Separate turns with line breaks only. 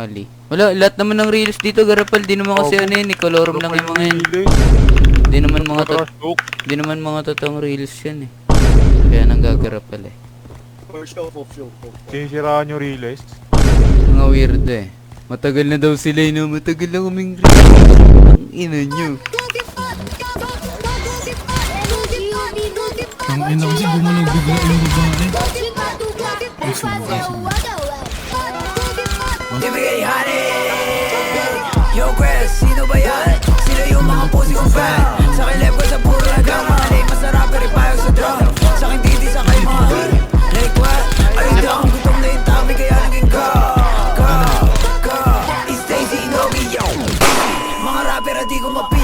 Ali. Wala, lahat naman ng reels dito, Garapal. Di naman kasi ano yun, kolorum lang yung mga yun. Di naman mga totoong reels yan eh. Kaya nang gagarapal eh.
For show.
Sinisiraan yung Riles.
Mga weirdo eh. Matagal na daw sila no, matagal na kaming reels. Ang ina nyo.
Ang ina kasi gumanog bigla yung babae.
Ibigay honey. Yo Chris, sino ba yan? Sino yung mga pussy kong fan? Sa akin left ko sa puro lagang mga lame. Masarap pero payag sa drum. Sa akin titi sa kayo mga like what? Ayun lang, gutom na yung tami kaya naging ka. It's Daisy, Nogi, yo. Mga rapper at di ko mapi.